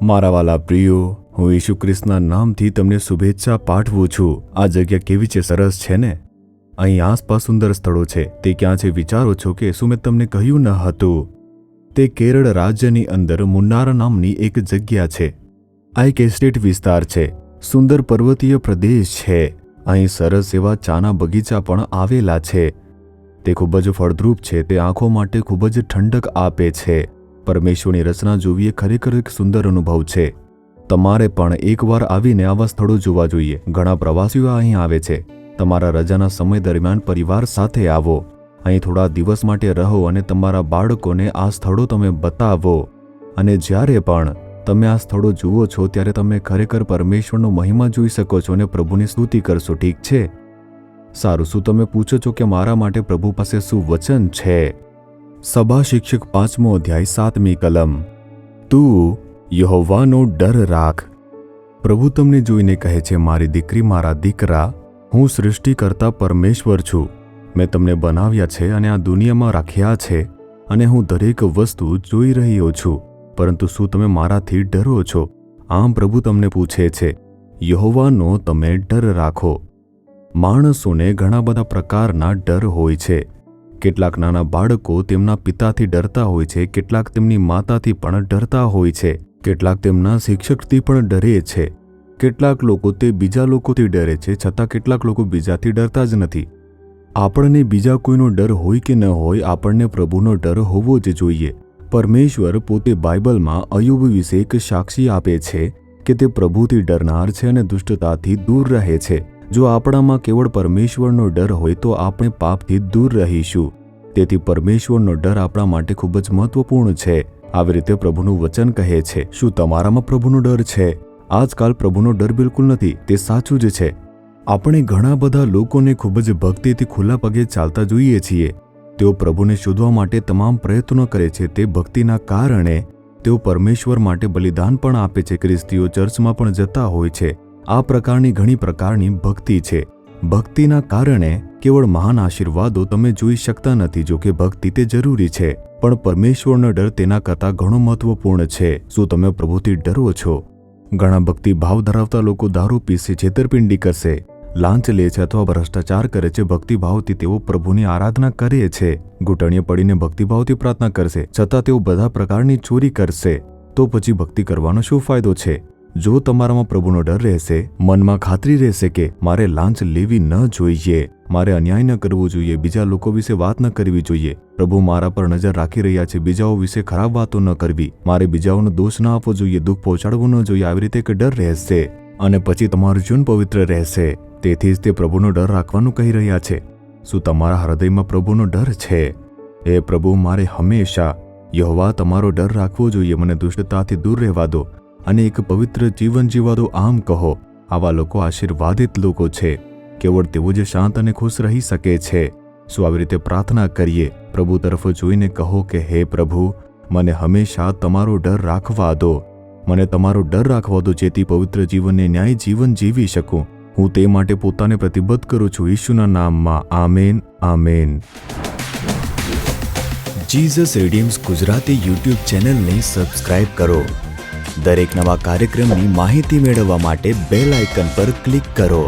મારા વાલા પ્રિયો, હું ઈસુ ખ્રિસ્તના નામથી તમને શુભેચ્છા પાઠવું છું। આ જગ્યા કેવી છે? સરસ છે ને? અહીં આસપાસ સુંદર સ્થળો છે। તે ક્યાં છે વિચારો છો કે શું મેં તમને કહ્યું ન હતું? તે કેરળ રાજ્યની અંદર મુન્નાર નામની એક જગ્યા છે। આ એક એસ્ટેટ વિસ્તાર છે, સુંદર પર્વતીય પ્રદેશ છે। અહીં સરસ એવા ચાના બગીચા પણ આવેલા છે। તે ખૂબ જ ફળદ્રુપ છે। તે આંખો માટે ખૂબ જ ઠંડક આપે છે। પરમેશ્વરની રચના જોવી એ ખરેખર એક સુંદર અનુભવ છે। તમારે પણ એકવાર આવીને આવા સ્થળો જોવા જોઈએ। ઘણા પ્રવાસીઓ અહીં આવે છે। તમારા રજાના સમય દરમિયાન પરિવાર સાથે આવો, અહીં થોડા દિવસ માટે રહો અને તમારા બાળકોને આ સ્થળો તમે બતાવો। અને જ્યારે પણ તમે આ સ્થળો જુઓ છો ત્યારે તમે ખરેખર પરમેશ્વરનો મહિમા જોઈ શકો છો અને પ્રભુની સ્તુતિ કરશો। ઠીક છે? સારું, શું તમે પૂછો છો કે મારા માટે પ્રભુ પાસે શું વચન છે? સભા શિક્ષક 5મો અધ્યાય 7મી કલમ। તું યહોવાનો ડર રાખ। પ્રભુ તમને જોઈને કહે છે, મારી દીકરી, મારા દીકરા, હું સૃષ્ટિકર્તા પરમેશ્વર છું। મેં તમને બનાવ્યા છે અને આ દુનિયામાં રાખ્યા છે અને હું દરેક વસ્તુ જોઈ રહ્યો છું। પરંતુ શું તમે મારાથી ડરો છો? આમ પ્રભુ તમને પૂછે છે। યહોવાનો તમે ડર રાખો। માણસોને ઘણા બધા પ્રકારના ડર હોય છે। કેટલાક નાના બાળકો તેમના પિતાથી ડરતા હોય છે, કેટલાક તેમની માતાથી પણ ડરતા હોય છે, કેટલાક તેમના શિક્ષકથી પણ ડરે છે, કેટલાક લોકો તે બીજા લોકોથી ડરે છે, છતાં કેટલાક લોકો બીજાથી ડરતા જ નથી। આપણને બીજા કોઈનો ડર હોય કે ન હોય, આપણને પ્રભુનો ડર હોવો જ જોઈએ। પરમેશ્વર પોતે બાઇબલમાં અયુબ વિશે એક સાક્ષી આપે છે કે તે પ્રભુથી ડરનાર છે અને દુષ્ટતાથી દૂર રહે છે। જો આપણામાં કેવળ પરમેશ્વરનો ડર હોય તો આપણે પાપથી દૂર રહીશું। તેથી પરમેશ્વરનો ડર આપણા માટે ખૂબ જ મહત્વપૂર્ણ છે। આવી રીતે પ્રભુનું વચન કહે છે। શું તમારામાં પ્રભુનો ડર છે? આજકાલ પ્રભુનો ડર બિલકુલ નથી, તે સાચું જ છે। આપણે ઘણા બધા લોકોને ખૂબ જ ભક્તિથી ખુલ્લા પગે ચાલતા જોઈએ છીએ। તેઓ પ્રભુને શોધવા માટે તમામ પ્રયત્નો કરે છે। તે ભક્તિના કારણે તેઓ પરમેશ્વર માટે બલિદાન પણ આપે છે। ખ્રિસ્તીઓ ચર્ચમાં પણ જતા હોય છે। આ પ્રકારની ઘણી પ્રકારની ભક્તિ છે। ભક્તિના કારણે કેવળ મહાન આશીર્વાદો તમે જોઈ શકતા નથી। જો કે ભક્તિ તે જરૂરી છે, પણ પરમેશ્વરનો ડર તેના કરતાં ઘણો મહત્વપૂર્ણ છે। શું તમે પ્રભુથી ડરો છો? ઘણા ભક્તિ ભાવ ધરાવતા લોકો દારૂ પીશે, છેતરપિંડી કરશે, લાંચ લે છે અથવા ભ્રષ્ટાચાર કરે છે। ભક્તિભાવથી તેઓ પ્રભુની આરાધના કરે છે, ઘૂંટણીએ પડીને ભક્તિભાવથી પ્રાર્થના કરશે, છતાં તેઓ બધા પ્રકારની ચોરી કરશે। તો પછી ભક્તિ કરવાનો શું ફાયદો છે? જો તમારામાં પ્રભુનો ડર રહેશે, મનમાં ખાતરી રહેશે કે મારે લાંચ લેવી ન જોઈએ, મારે અન્યાય ન કરવો જોઈએ, બીજા લોકો વિશે વાત ન કરવી જોઈએ, પ્રભુ મારા પર નજર રાખી રહ્યા છે, બીજાઓ વિશે ખરાબ વાતો ન કરવી, મારે બીજાઓનો દોષ ન આપવો જોઈએ, દુઃખ પહોંચાડવું ન જોઈએ, આવી રીતે એક ડર રહેશે અને પછી તમારું જીવન પવિત્ર રહેશે। તેથી જ તે પ્રભુનો ડર રાખવાનું કહી રહ્યા છે। શું તમારા હૃદયમાં પ્રભુનો ડર છે? હે પ્રભુ, મારે હંમેશા યહોવા તમારો ડર રાખવો જોઈએ, મને દુષ્ટતાથી દૂર રહેવા દો અને એક પવિત્ર જીવન જીવવા દો, આમ કહો। આવા લોકો આશીર્વાદિત લોકો છે। કેવળ તેઓ જ શાંત અને ખુશ રહી શકે છે। શું આવી રીતે પ્રાર્થના કરીએ? પ્રભુ તરફ જોઈને કહો કે હે પ્રભુ, મને હંમેશા તમારો ડર રાખવા દો, મને તમારો ડર રાખવા દો, જેથી પવિત્ર જીવનને ન્યાય જીવન જીવી શકું। હું તે માટે પોતાને પ્રતિબદ્ધ કરું છું, ઈસુના નામમાં। આમેન, આમેન। જીસસ રિડીમ્સ ગુજરાતી યુટ્યુબ ચેનલને સબસ્ક્રાઇબ કરો। દરેક નવા કાર્યક્રમની માહિતી મેળવવા માટે બેલ આઇકન પર ક્લિક કરો।